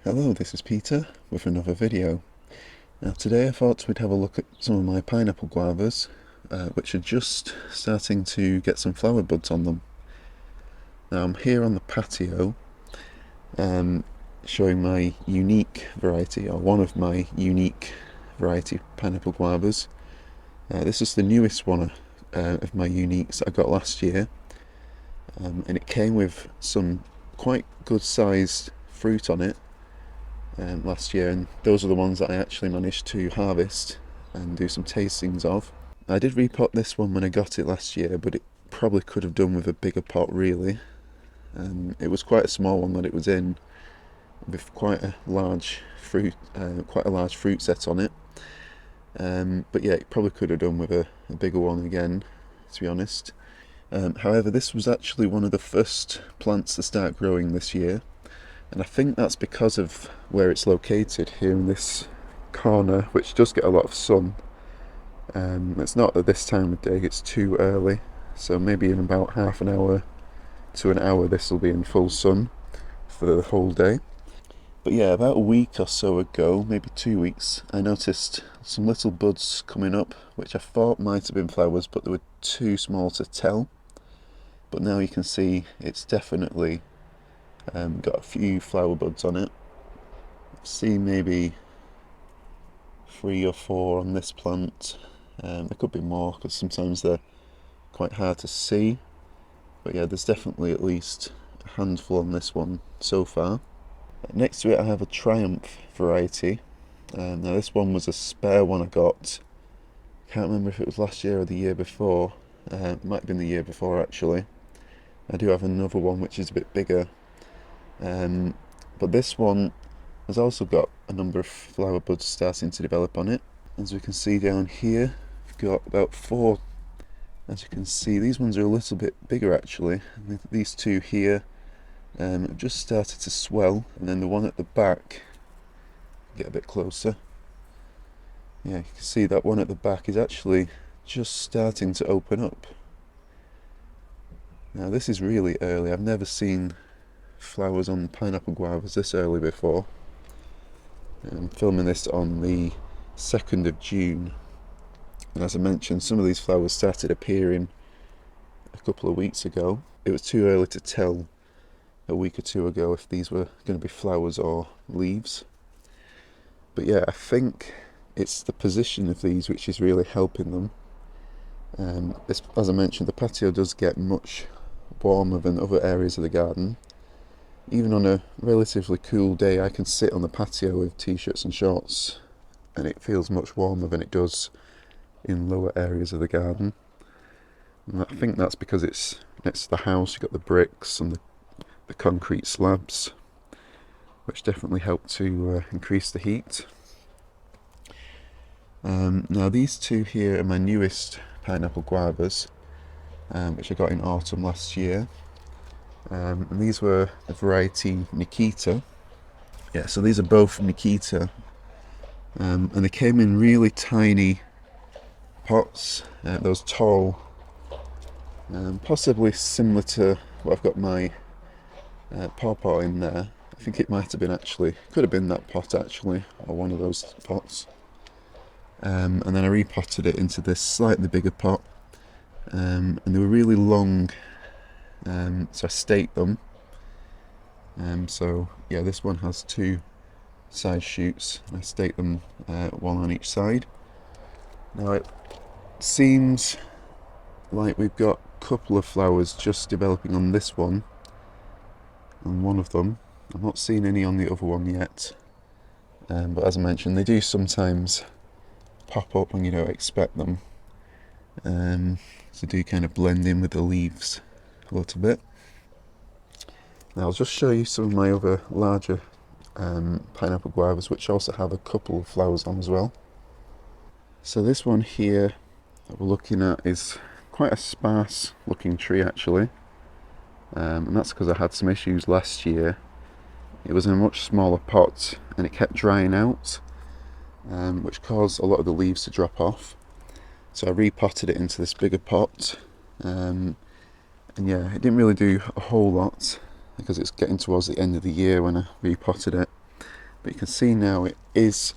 Hello, this is Peter with another video. Now today I thought we'd have a look at some of my pineapple guavas, which are just starting to get some flower buds on them. Now I'm here on the patio, showing my unique variety, or one of my unique variety pineapple guavas. This is the newest one of my uniques that I got last year, and it came with some quite good sized fruit on it last year, and those are the ones that I actually managed to harvest and do some tastings of. I did repot this one when I got it last year, but it probably could have done with a bigger pot really. It was quite a small one that it was in, with quite a large fruit set on it. But yeah, it probably could have done with a bigger one again, to be honest. However, this was actually one of the first plants to start growing this year, and I think that's because of where it's located here in this corner, which does get a lot of sun. It's not at this time of day, it's too early, so maybe in about half an hour to an hour this will be in full sun for the whole day. But yeah, about a week or so ago, maybe 2 weeks, I noticed some little buds coming up, which I thought might have been flowers, but they were too small to tell. But now you can see it's definitely got a few flower buds on it. See maybe 3 or 4 on this plant. There could be more because sometimes they're quite hard to see. But yeah, there's definitely at least a handful on this one so far. Next to it I have a Triumph variety. Now this one was a spare one I got. Can't remember if it was last year or the year before. It might have been the year before actually. I do have another one which is a bit bigger. But this one has also got a number of flower buds starting to develop on it. As we can see down here, we've got about 4. As you can see, these ones are a little bit bigger actually. These 2 here have just started to swell, and then the one at the back, get a bit closer. Yeah, you can see that one at the back is actually just starting to open up. Now this is really early. I've never seen flowers on pineapple guavas this early before. I'm filming this on the 2nd of June, and as I mentioned, some of these flowers started appearing a couple of weeks ago. It was too early to tell a week or 2 ago if these were going to be flowers or leaves. But yeah, I think it's the position of these which is really helping them. As I mentioned, the patio does get much warmer than other areas of the garden. Even on a relatively cool day, I can sit on the patio with t-shirts and shorts and it feels much warmer than it does in lower areas of the garden. And I think that's because it's next to the house. You've got the bricks and the concrete slabs, which definitely help to increase the heat. Now these 2 here are my newest pineapple guavas, which I got in autumn last year. And these were a variety Nikita. Yeah, so these are both Nikita, and they came in really tiny pots, those tall, possibly similar to what I've got my pawpaw in there. I think it might have been actually, could have been that pot actually, or one of those pots. And then I repotted it into this slightly bigger pot, and they were really long. So I staked them. So yeah, this one has 2 side shoots. I staked them, one on each side. Now it seems like we've got a couple of flowers just developing on this one, on one of them. I'm not seeing any on the other one yet. But as I mentioned, they do sometimes pop up when you don't expect them. So do kind of blend in with the leaves a little bit. Now I'll just show you some of my other larger pineapple guavas, which also have a couple of flowers on as well. So this one here that we're looking at is quite a sparse looking tree actually, and that's because I had some issues last year. It was in a much smaller pot and it kept drying out, which caused a lot of the leaves to drop off. So I repotted it into this bigger pot. And yeah, it didn't really do a whole lot because it's getting towards the end of the year when I repotted it. But you can see now it is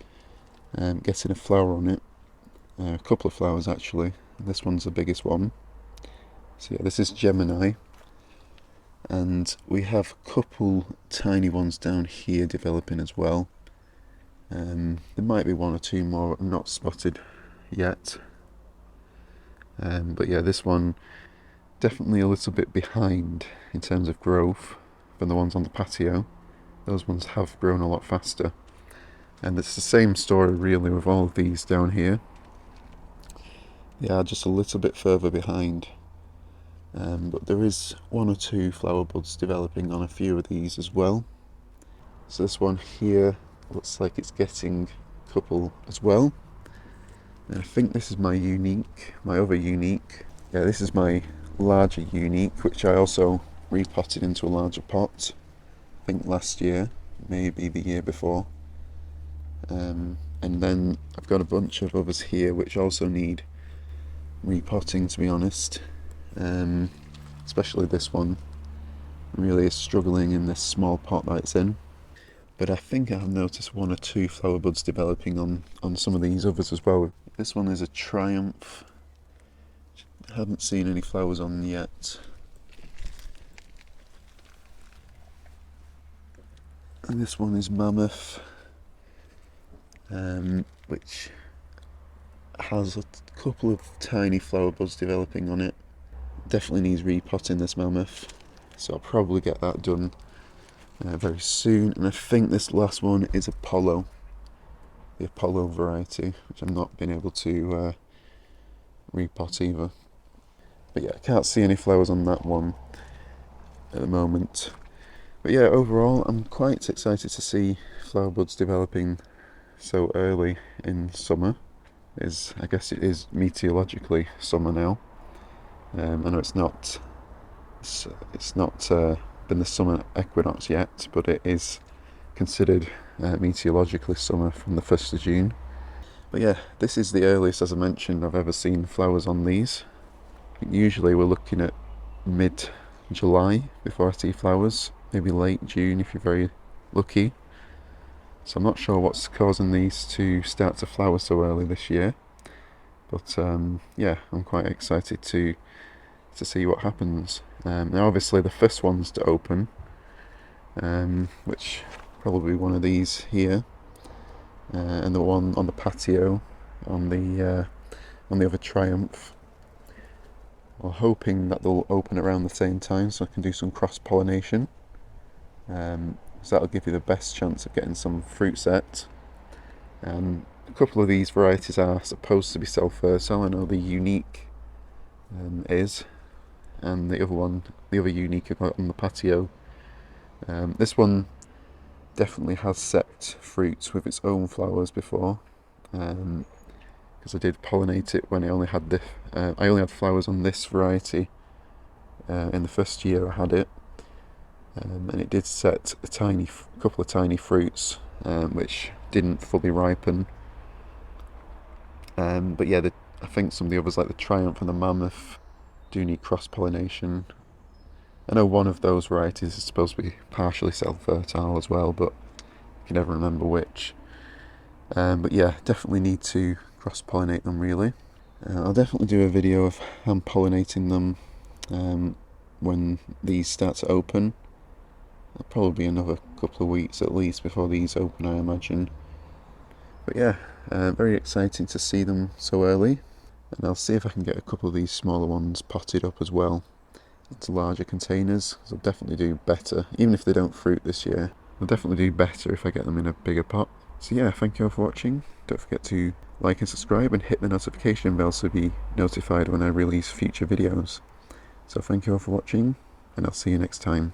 getting a flower on it, a couple of flowers actually. This one's the biggest one. So yeah, this is Gemini, and we have a couple tiny ones down here developing as well. There might be one or two more not spotted yet, but yeah, this one definitely a little bit behind in terms of growth from the ones on the patio. Those ones have grown a lot faster, and it's the same story really with all of these down here. They are just a little bit further behind, but there is one or two flower buds developing on a few of these as well. So this one here looks like it's getting a couple as well, and I think this is my other unique. Yeah, this is my larger unique, which I also repotted into a larger pot, I think last year, maybe the year before. And then I've got a bunch of others here which also need repotting, to be honest. Especially this one really is struggling in this small pot that it's in. But I think I've noticed one or two flower buds developing on some of these others as well. This one is a Triumph. I haven't seen any flowers on yet. And this one is Mammoth, which has a couple of tiny flower buds developing on it. Definitely needs repotting, this Mammoth, so I'll probably get that done very soon. And I think this last one is Apollo, the Apollo variety, which I've not been able to repot either. But yeah, I can't see any flowers on that one at the moment. But yeah, overall I'm quite excited to see flower buds developing so early in summer. I guess it is meteorologically summer now. I know it's not been the summer equinox yet, but it is considered meteorologically summer from the 1st of June. But yeah, this is the earliest, as I mentioned, I've ever seen flowers on these. Usually we're looking at mid-July before I see flowers, maybe late June if you're very lucky. So I'm not sure what's causing these to start to flower so early this year, but yeah, I'm quite excited to see what happens. Now obviously the first ones to open, which probably one of these here, and the one on the patio on the other Triumph. I'm hoping that they'll open around the same time so I can do some cross-pollination. So that'll give you the best chance of getting some fruit set. A couple of these varieties are supposed to be self-fertile. I know the unique is, and the other unique I've got on the patio. This one definitely has set fruit with its own flowers before, because I did pollinate it when I only had flowers on this variety in the first year I had it, and it did set a couple of tiny fruits which didn't fully ripen. But yeah, I think some of the others like the Triumph and the Mammoth do need cross-pollination. I know one of those varieties is supposed to be partially self-fertile as well, but I can never remember which. But yeah, definitely need to cross-pollinate them really. I'll definitely do a video of hand pollinating them when these start to open. It'll probably be another couple of weeks at least before these open, I imagine. But yeah, very exciting to see them so early, and I'll see if I can get a couple of these smaller ones potted up as well into larger containers. They'll definitely do better, even if they don't fruit this year. They'll definitely do better if I get them in a bigger pot. So yeah, thank you all for watching. Don't forget to like and subscribe and hit the notification bell to be notified when I release future videos. So thank you all for watching, and I'll see you next time.